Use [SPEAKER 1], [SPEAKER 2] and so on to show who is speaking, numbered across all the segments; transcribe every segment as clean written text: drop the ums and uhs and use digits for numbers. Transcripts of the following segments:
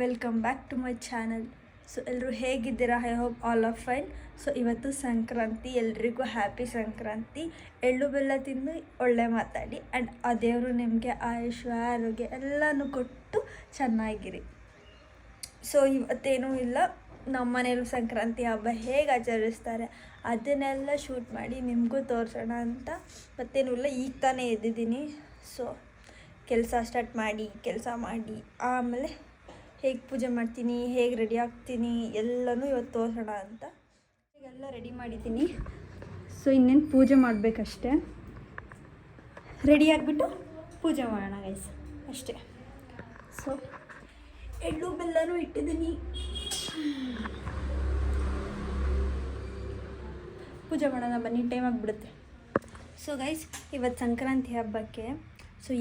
[SPEAKER 1] Welcome back to my channel. So ಎಲ್ಲರೂ ಹೇಗಿದ್ದೀರಾ? I hope all of fine. So ಇವತ್ತು ಸಂಕ್ರಾಂತಿ, ಎಲ್ರಿಗೂ ಹ್ಯಾಪಿ ಸಂಕ್ರಾಂತಿ. ಎಳ್ಳು ಬೆಲ್ಲ ತಿಂದು ಒಳ್ಳೆ ಮಾತಾಡಿ ಆ್ಯಂಡ್ ಆ ದೇವರು ನಿಮಗೆ ಆಯುಷ್ ಆರೋಗ್ಯ ಎಲ್ಲನೂ ಕೊಟ್ಟು ಚೆನ್ನಾಗಿರಿ. ಸೊ ಇವತ್ತೇನೂ ಇಲ್ಲ, ನಮ್ಮ ಮನೇಲೂ ಸಂಕ್ರಾಂತಿ ಹಬ್ಬ ಹೇಗೆ ಆಚರಿಸ್ತಾರೆ ಅದನ್ನೆಲ್ಲ ಶೂಟ್ ಮಾಡಿ ನಿಮಗೂ ತೋರಿಸೋಣ ಅಂತ. ಮತ್ತೇನೂ ಇಲ್ಲ, ಈಗ ತಾನೇ ಎದ್ದಿದ್ದೀನಿ. ಸೊ ಕೆಲಸ ಮಾಡಿ ಆಮೇಲೆ ಹೇಗೆ ಪೂಜೆ ಮಾಡ್ತೀನಿ, ಹೇಗೆ ರೆಡಿ ಆಗ್ತೀನಿ ಎಲ್ಲನೂ ಇವತ್ತು ತೋರಿಸೋಣ ಅಂತ. ಈಗೆಲ್ಲ ರೆಡಿ ಮಾಡಿದ್ದೀನಿ. ಸೊ ಇನ್ನೇನು ಪೂಜೆ ಮಾಡಬೇಕಷ್ಟೆ. ರೆಡಿ ಆಗಿಬಿಟ್ಟು ಪೂಜೆ ಮಾಡೋಣ ಗೈಸ್, ಅಷ್ಟೇ. ಸೊ ಎಳ್ಳು ಬೆಲ್ಲನೂ ಇಟ್ಟಿದ್ದೀನಿ. ಪೂಜೆ ಮಾಡೋಣ ಬನ್ನಿ, ಟೈಮ್ ಆಗಿಬಿಡುತ್ತೆ. ಸೊ ಗೈಸ್, ಇವತ್ತು ಸಂಕ್ರಾಂತಿ ಹಬ್ಬಕ್ಕೆ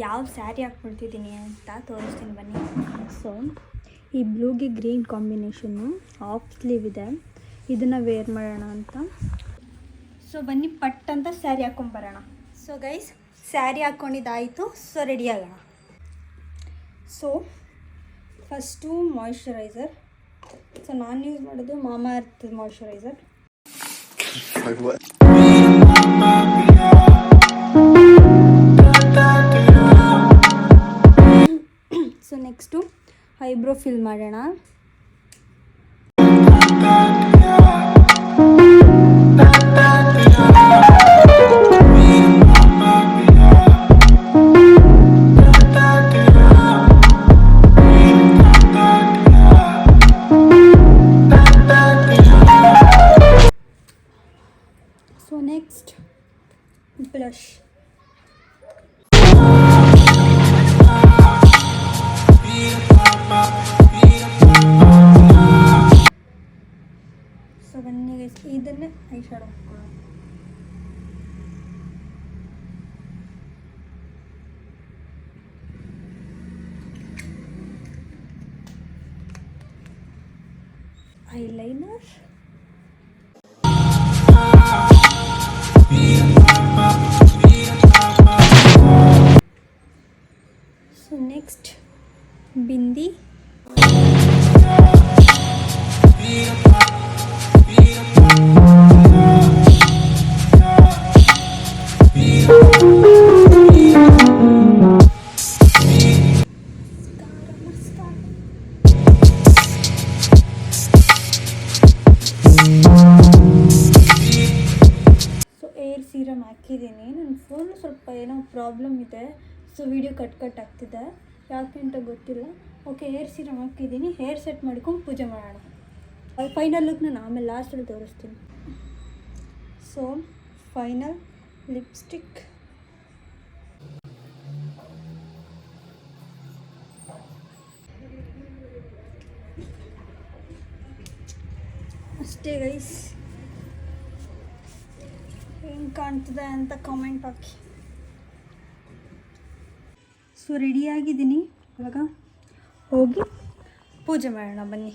[SPEAKER 1] ಯಾವ ಸ್ಯಾರಿ ಹಾಕ್ಕೊಳ್ತಿದ್ದೀನಿ ಅಂತ ತೋರಿಸ್ತೀನಿ ಬನ್ನಿ. ಸೊ ಈ ಬ್ಲೂಗೆ ಗ್ರೀನ್ ಕಾಂಬಿನೇಷನ್ನು, ಹಾಫ್ ಸ್ಲೀವ್ ಇದೆ, ಇದನ್ನು ವೇರ್ ಮಾಡೋಣ ಅಂತ. ಸೊ ಬನ್ನಿ ಪಟ್ ಅಂತ ಸ್ಯಾರಿ ಹಾಕ್ಕೊಂಬರೋಣ. ಸೊ ಗೈಸ್, ಸ್ಯಾರಿ ಹಾಕ್ಕೊಂಡಿದ್ದಾಯಿತು. ಸೊ ರೆಡಿ ಆಗೋಣ. So first moisturiser. ಸೊ ನಾನು ಯೂಸ್ ಮಾಡೋದು mama earth moisturiser. So next eyebrow fill ಮಾಡೋಣ. So next blush. ಸೊ ಬನ್ನಿ ಗೈಸ್, ಇದನ್ನೇ ಐ ಶಾಡೋ ಹಾಕ್ಕೊಳ್ಳೋಣ. Eyeliner. So next bindi. Serum ಹಾಕಿದ್ದೀನಿ. ನನ್ನ ಫೋನು ಸ್ವಲ್ಪ ಏನೋ ಪ್ರಾಬ್ಲಮ್ ಇದೆ, ಸೊ ವಿಡಿಯೋ ಕಟ್ ಆಗ್ತಿದೆ, ಯಾಕೆ ಅಂತ ಗೊತ್ತಿಲ್ಲ. ಓಕೆ, ಹೇರ್ ಸೀರಮ್ ಹಾಕಿದ್ದೀನಿ. ಹೇರ್ ಸೆಟ್ ಮಾಡ್ಕೊಂಡು ಪೂಜೆ ಮಾಡೋಣ. ಫೈನಲ್ ಲುಕ್ ನಾನು ಆಮೇಲೆ ಲಾಸ್ಟಲ್ಲಿ ತೋರಿಸ್ತೀನಿ. So final lipstick. ಅಷ್ಟೇ ಗೈಸ್, ಹೆಂಗೆ ಕಾಣ್ತದೆ ಅಂತ ಕಾಮೆಂಟ್ ಹಾಕಿ. ಸೊ ರೆಡಿಯಾಗಿದ್ದೀನಿ, ಇವಾಗ ಹೋಗಿ ಪೂಜೆ ಮಾಡೋಣ ಬನ್ನಿ.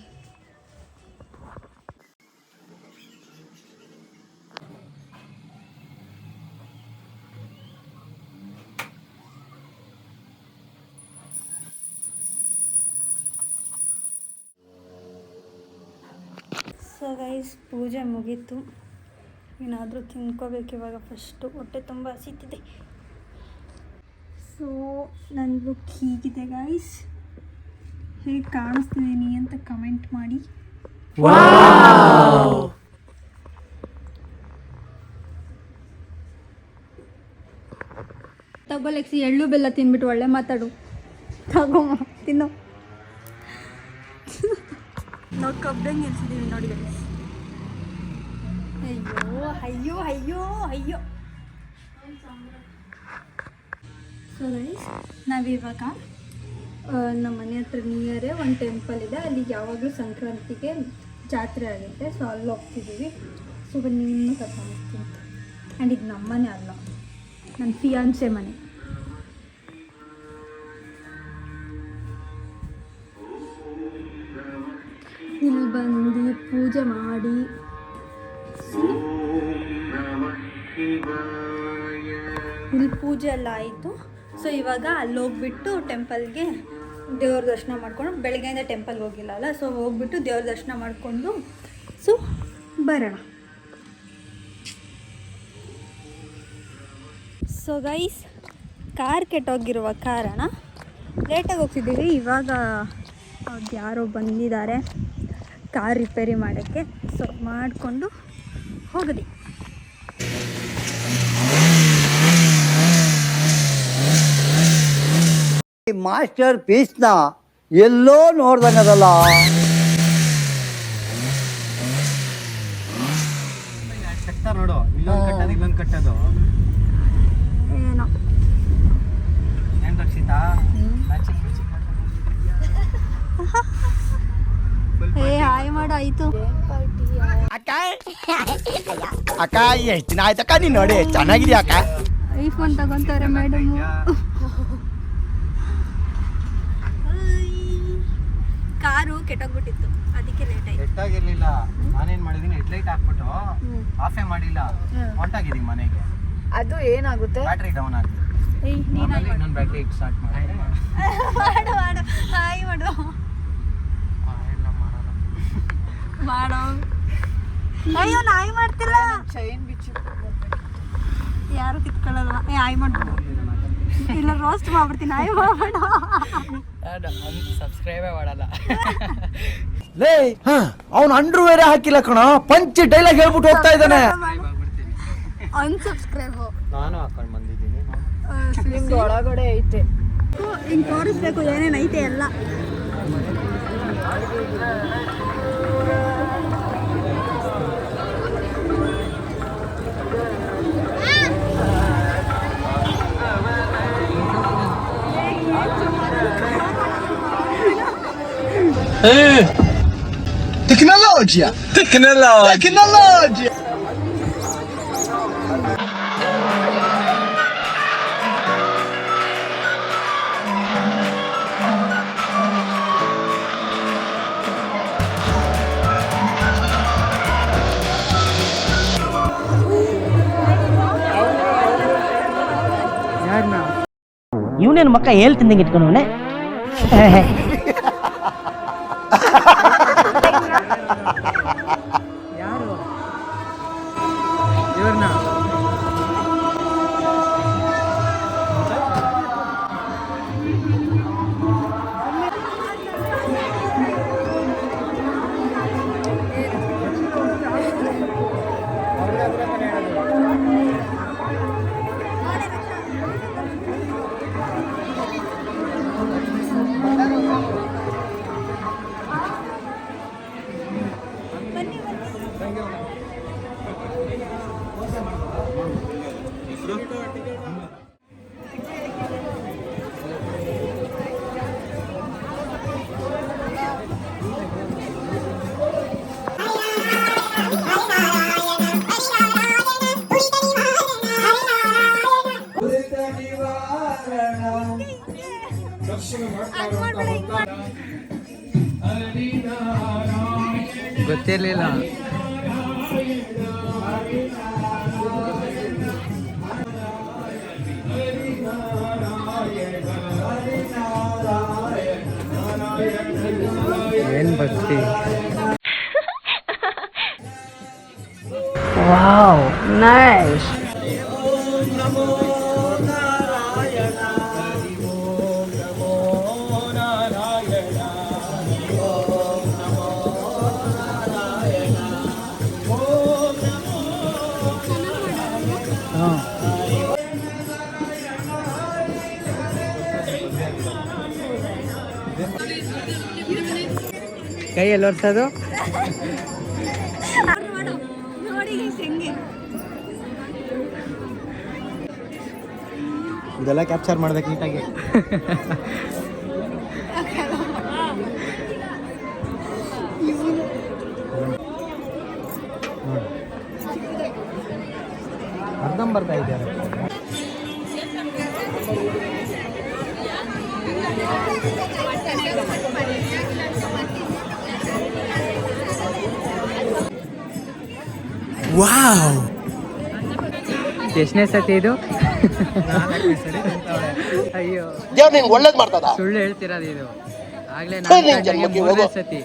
[SPEAKER 1] ಸೊ ಗೈಸ್, ಪೂಜೆ ಮುಗೀತು. ಏನಾದರೂ ತಿನ್ಕೋಬೇಕು ಇವಾಗ. ಫಸ್ಟು ಹೊಟ್ಟೆ ತುಂಬ ಹಸಿತಿದೆ. ಸೊ ನನ್ನ ಲುಕ್ ಹೀಗಿದೆ ಗೈಸ್. ಹೇಗೆ ಕಾಣಿಸ್ತಿದ್ದೀನಿ ಅಂತ ಕಮೆಂಟ್ ಮಾಡಿ. ತಗೋ ಲೆಕ್ಸಿ, ಎಳ್ಳು ಬೆಲ್ಲ ತಿನ್ಬಿಟ್ಟು ಒಳ್ಳೆ ಮಾತಾಡು. ತಗೋಮ್ಮ ತಿನ್ನೋ. ನಾವು ಕಬ್ಬಂಗೆ ಎಲ್ಸಿದ್ದೀವಿ ನೋಡಿ ಗೈಸ್. ಅಯ್ಯೋ ಅಯ್ಯೋ ಅಯ್ಯೋ ಅಯ್ಯೋ. ಸೊ ಗೈಸ್, ನಾವಿವಾಗ ನಮ್ಮ ಮನೆ ಹತ್ರ ನಿಯರೇ ಒಂದು ಟೆಂಪಲ್ ಇದೆ, ಅಲ್ಲಿಗೆ ಯಾವಾಗಲೂ ಸಂಕ್ರಾಂತಿಗೆ ಜಾತ್ರೆ ಆಗುತ್ತೆ. ಸೊ ಅಲ್ಲಿ ಹೋಗ್ತಿದ್ದೀವಿ. ಸೊ ಬನ್ನಿ ಇನ್ನೂ ಕರ್ಕೊಂಡು ಹೋಗ್ತೀನಿ. ಆ್ಯಂಡ್ ಇದು ನಮ್ಮ ಮನೆ ಅಲ್ಲ, ನನ್ನ ಫಿಯಾನ್ಸೆ ಮನೆ. ಇಲ್ಲಿ ಬಂದು ಪೂಜೆ ಮಾಡಿ ಇಲ್ಲಿ ಪೂಜೆ ಎಲ್ಲ ಆಯಿತು. ಸೊ ಇವಾಗ ಅಲ್ಲಿ ಹೋಗ್ಬಿಟ್ಟು ಟೆಂಪಲ್ಗೆ ದೇವ್ರ ದರ್ಶನ ಮಾಡ್ಕೊಂಡು ಬೆಳಗ್ಗೆಯಿಂದ ಟೆಂಪಲ್ಗೆ ಹೋಗಿಲ್ಲ ಅಲ್ಲ, ಸೊ ಹೋಗ್ಬಿಟ್ಟು ದೇವ್ರ ದರ್ಶನ ಮಾಡಿಕೊಂಡು ಸೊ ಬರೋಣ. ಸೊ ಗೈಸ್, ಕಾರ್ ಕೆಟ್ಟೋಗಿರುವ ಕಾರಣ ಲೇಟಾಗಿ ಹೋಗ್ತಿದ್ದೀವಿ. ಇವಾಗ ಅವ್ರು ಯಾರೋ ಬಂದಿದ್ದಾರೆ ಕಾರ್ ರಿಪೇರಿ ಮಾಡೋಕ್ಕೆ. ಸೊ ಮಾಡಿಕೊಂಡು ಹೋಗಲಿ.
[SPEAKER 2] ಮಾಸ್ಟರ್ ಪೀಸ್ನ ಎಲ್ಲೋ ನೋಡ್ದಂಗದಲ್ಲ. ನೋಡು, ಇಲ್ಲೊಂದು ಕಟ್ಟೋದು
[SPEAKER 1] ಏನೋ
[SPEAKER 2] ಏನ್ ರಕ್ಷಿತಾ?
[SPEAKER 1] ಹಾಯ್ ಮಾಡು ಆಯ್ತು.
[SPEAKER 2] ಅಕ್ಕ ಎಷ್ಟು ದಿನ ಆಯ್ತಕ್ಕ ನೀನ್ ನೋಡಿ, ಚೆನ್ನಾಗಿದ್ಯಾ ಅಕ್ಕ?
[SPEAKER 1] ಐಫೋನ್ ತಗೊಂತಾರೆ ಮೇಡಮ್. ಕಾರು ಕೆಟ್ಟೋಗ್ಬಿಟ್ಟಿತ್ತು, ಅದಕ್ಕೆ ಲೇಟ್ ಆಯ್ತು.
[SPEAKER 2] ಕೆಟ್ಟಾಗಿರ್ಲಿಲ್ಲ, ನಾನೇನ್ ಮಾಡಿದೀನಿ, ಹೆಡ್ಲೈಟ್ ಹಾಕ್ಬಿಟ್ಟು ಆಫೇ ಮಾಡಿಲ್ಲ, ಹೊಂಟಾಗಿದ್ದೀನಿ ಮನೆಗೆ.
[SPEAKER 3] ಅದು ಏನಾಗುತ್ತೆ,
[SPEAKER 2] ಬ್ಯಾಟ್ರಿ ಡೌನ್ ಆಗಿದೆ. ಇನ್ನೊಂದು ಬ್ಯಾಟ್ರಿ ಸ್ಟಾರ್ಟ್ ಮಾಡಿ
[SPEAKER 1] ಮಾಡು ಮಾಡು ಹಾಯ್ ಮಾಡು ಮಾಡೋ. ಅಯ್ಯೋ ನಾಯಿ ಮಾಡ್ತಿಲ್ಲ,
[SPEAKER 3] ಚೈನ್ ಬಿಚ್ಚು
[SPEAKER 1] ಯಾರು ಕಿತ್ಕೊಳ್ಳಲ್ವಾ? ಹಾಯ್ ಮಾಡ್ಬಿಡು, ಇಲ್ಲ ರೋಸ್ಟ್ ಮಾಡ್ಬಿಡ್ತೀನಿ. ಹಾಯ್ ಮಾಡಬೇಡ,
[SPEAKER 2] ಸಬ್ಸ್ಕ್ರೈಬೇ ಮಾಡಲ್ಲ. ಲೇ ಅವ್ನು ಅಂಡ್ರೂ ಬೇರೆ ಹಾಕಿಲ್ಲ ಕಣ, ಪಂಚ್ ಡೈಲಾಗ್ ಹೇಳ್ಬಿಟ್ಟು ಹೋಗ್ತಾ ಇದ್ದಾನೆ.
[SPEAKER 1] ಅನ್ಸಬ್ಸ್ಕ್ರೈಬ್
[SPEAKER 2] ನಾನು ಹಾಕೊಂಡು ಬಂದಿದ್ದೀನಿ.
[SPEAKER 3] ನಿಮ್ಗೆ ಒಳಗಡೆ ಐತೆ,
[SPEAKER 1] ಹಿಂಗೆ ತೋರಿಸ್ಬೇಕು ಏನೇನು ಐತೆ ಎಲ್ಲ.
[SPEAKER 2] Tecnologia!
[SPEAKER 4] ಇವನೇನು ಮಕ್ಕ ಹೇಳ್ತಿದ್ದಂಗೆ ಇಟ್ಕೊಂಡವನೆ.
[SPEAKER 2] ಯಾರು ಇವ್ರನ್ನ? ಗೊತ್ತಿರ್ಲಿಲ್ಲ. ಏನ್ ಭಕ್ತಿ!
[SPEAKER 4] Wow, nice.
[SPEAKER 2] ಕೈ ಎಲ್ಲಿ ಒರ್ಸೋದು?
[SPEAKER 1] ನೋಡಿ ಹೆಂಗೆ
[SPEAKER 2] ಇದೆಲ್ಲ ಕ್ಯಾಪ್ಚರ್ ಮಾಡ್ಬೇಕು ನೀಟಾಗಿ. ಅರ್ಧಂಬರ್ಧ ಇದೆ. ವಾವ್,
[SPEAKER 4] ಎಷ್ಟನೇ ಸತಿ ಇದು? ಅಯ್ಯೋ,
[SPEAKER 2] ದೇವ್ರು ನಿಂಗೆ ಒಳ್ಳೇದು ಮಾಡ್ತದ.
[SPEAKER 4] ಸುಳ್ಳು ಹೇಳ್ತಿರೋದು ಇದು. ಆಗ್ಲೇ ನಾನು ಮೂರನೇ ಸತಿ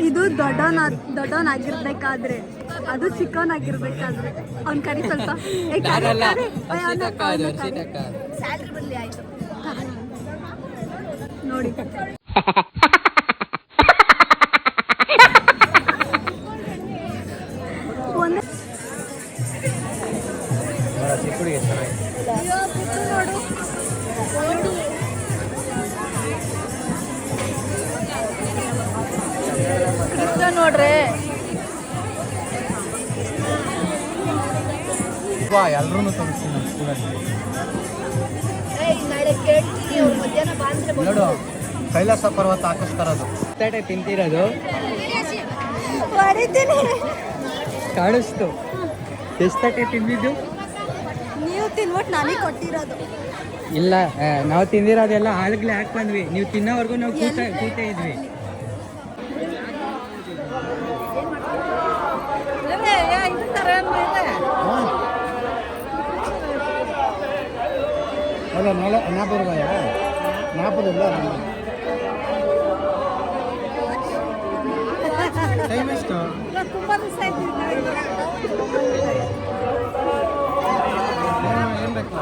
[SPEAKER 1] ಇದು ದೊಡ್ಡವನಾಗಿರ್ಬೇಕಾದ್ರೆ ಅದು ಚಿಕ್ಕವನಾಗಿರ್ಬೇಕಾದ್ರೆ ಅವ್ನ ಕರಿ ಸ್ವಲ್ಪ ನೋಡಿ
[SPEAKER 3] ನೋಡ್ರಿ
[SPEAKER 2] ಎಲ್ರೂ ತೋರಿಸ್ತೀನಿ ನಮ್ಮ ಸ್ಕೂಲಲ್ಲಿ ನೋಡು ಕೈಲಾಸ ಪರ್ವತ ಹಾಕಿಸ್ತಾರದು
[SPEAKER 4] ತಟ್ಟೆ ತಿಂತಿರೋದು ಕಾಣಿಸ್ತು ಎಷ್ಟು ತಟ್ಟೆ ತಿಂದಿದ್ದು
[SPEAKER 1] ನೀವು ತಿನ್ಬಿಟ್ಟು ನನಗೆ ಕೊಟ್ಟಿರೋದು
[SPEAKER 4] ಇಲ್ಲ ನಾವು ತಿಂದಿರೋದೆಲ್ಲ ಆಳ್ಗ್ಲೆ ಹಾಕಿ ಬಂದ್ವಿ ನೀವು ತಿನ್ನೋವರೆಗೂ ನಾವು ಕೂತ ಇದ್ವಿ
[SPEAKER 2] ಅಲ್ಲ 40 ರೂಪಾಯ 40 ಇಲ್ಲ ಟೈಮ್ ಎಷ್ಟು
[SPEAKER 1] ತುಂಬಾ ಮಿಸ್ ಆಯ್ತು
[SPEAKER 2] ಏನು ಬೇಕು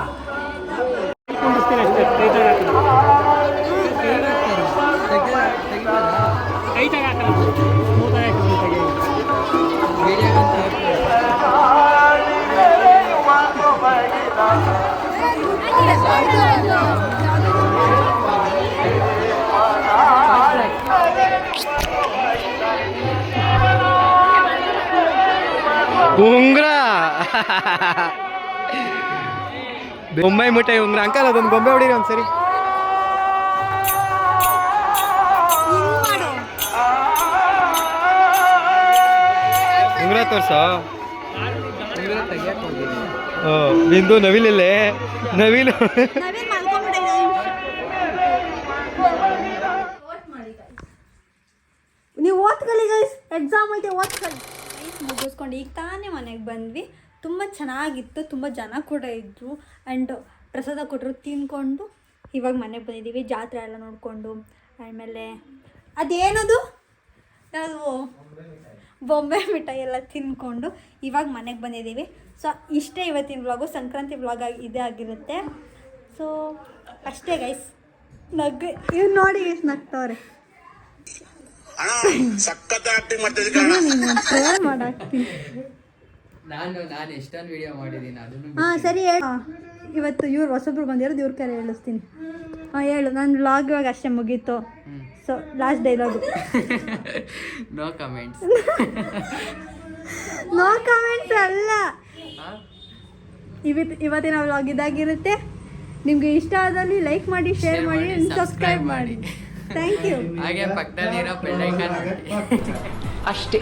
[SPEAKER 5] ಉಂಗ್ರ ಬೊಂಬೈ ಮಿಠಾಯಿ ಉಂಗ್ರ ಅಂಕಲ್ ಅದೊಂದು ಗೊಂಬೆ ಹೊಡೀರಿ ಒಂದ್ಸರಿ ಉಂಗ್ರ ತೋರ್ಸ ಬಿಂದು ನವಿಲಲ್ಲೇ ನವಿಲು
[SPEAKER 1] ನೀವು ಓದ್ಕೊಳ್ಳಿ ಗೈಸ್ ಎಕ್ಸಾಮ್ ಐತೆ ಓದ್ಕೊಳ್ಳಿ ಮುಗಿಸ್ಕೊಂಡು ಈಗ ತಾನೇ ಮನೆಗೆ ಬಂದ್ವಿ ತುಂಬ ಚೆನ್ನಾಗಿತ್ತು ತುಂಬ ಜನ ಕೂಡ ಇದ್ದರು ಆ್ಯಂಡ್ ಪ್ರಸಾದ ಕೊಟ್ಟರು ತಿಂದ್ಕೊಂಡು ಇವಾಗ ಮನೆಗೆ ಬಂದಿದ್ದೀವಿ ಜಾತ್ರೆ ಎಲ್ಲ ನೋಡಿಕೊಂಡು ಆಮೇಲೆ ಅದೇನದು ನಾವು ಬೊಂಬೆ ಮಿಠಾಯಿ ಎಲ್ಲ ತಿಂದ್ಕೊಂಡು ಇವಾಗ ಮನೆಗೆ ಬಂದಿದ್ದೀವಿ ಸೊ ಇಷ್ಟೇ ಇವತ್ತಿನ ವ್ಲಾಗು ಸಂಕ್ರಾಂತಿ ವ್ಲಾಗ್ ಇದೇ ಆಗಿರುತ್ತೆ ಸೊ ಅಷ್ಟೇ ಗೈಸ್ ಇವ್ರು ನೋಡಿ ಗೈಸ್ ನಗ್ತವ್ರೆ ಮಾಡಾಕ್ತೀನಿ
[SPEAKER 4] ನಾನು ಎಷ್ಟೊಂದು ವಿಡಿಯೋ ಮಾಡಿದ್ದೀನಿ ಅದನ್ನು
[SPEAKER 1] ಹಾಂ ಸರಿ ಹೇಳು ಇವತ್ತು ಇವ್ರು ಹೊಸಬ್ರು ಬಂದಿರೋದು ಇವ್ರ ಕರೆ ಹೇಳಿಸ್ತೀನಿ ಹಾಂ ಹೇಳು ನನ್ನ ವ್ಲಾಗ್ ಇವಾಗ ಅಷ್ಟೇ ಮುಗೀತು so last dialogue
[SPEAKER 4] no comments
[SPEAKER 1] no comments ಅಲ್ಲ ಇವತ್ತಿನ ವ್ಲಾಗ್ ಇದಾಗಿರುತ್ತೆ ನಿಮಗೆ ಇಷ್ಟ ಆದಲ್ಲಿ ಲೈಕ್ ಮಾಡಿ ಶೇರ್ ಮಾಡಿ ಸಬ್ಸ್ಕ್ರೈಬ್ ಮಾಡಿ ಥ್ಯಾಂಕ್ ಯು
[SPEAKER 4] ಹಾಗೆ ಪಕ್ಕದಲ್ಲಿರೋ ಬೆಲ್ ಐಕಾನ್
[SPEAKER 3] ಅಷ್ಟೇ.